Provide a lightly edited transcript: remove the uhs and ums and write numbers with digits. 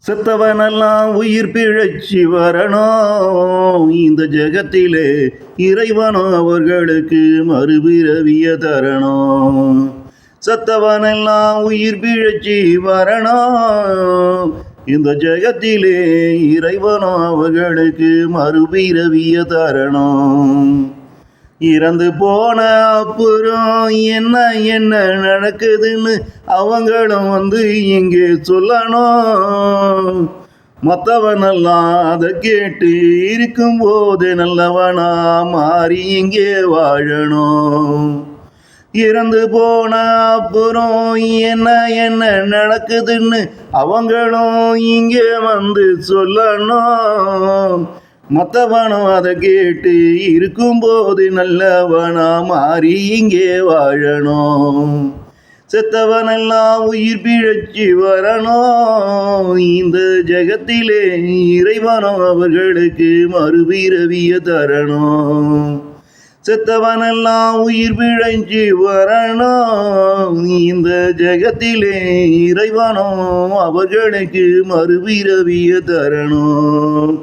செத்தவனெல்லாம் உயிர் பிழைச்சி வரணும் இந்த ஜெகத்திலே இறைவனோ அவர்களுக்கு மறுபிறவிய தரணும். செத்தவனெல்லாம் உயிர் பிழைச்சி வரணும் இந்த ஜெகத்திலே இறைவனோ அவர்களுக்கு மறுபிறவிய தரணும். இறந்து போன அப்புறம் என்ன என்ன நடக்குதுன்னு அவங்களும் வந்து இங்கே சொல்லணும். மற்றவனெல்லாம் அதை கேட்டு இருக்கும்போது நல்லவனா மாறி இங்கே வாழணும். இறந்து போன அப்புறம் என்ன என்ன நடக்குதுன்னு அவங்களும் இங்கே வந்து சொல்லணும். மற்றவனும் அதை கேட்டு இருக்கும்போது நல்லவனா மாறி இங்கே வாழணும். செத்தவனெல்லாம் உயிர் பிழைச்சி வரணும் இந்த ஜெகத்திலே இறைவனோ அவர்களுக்கு மறுபிறவிய தரணும். செத்தவனெல்லாம் உயிர் பிழைச்சி வரணும் இந்த ஜெகத்திலே இறைவனோ அவர்களுக்கு மறுபிறவிய தரணும்.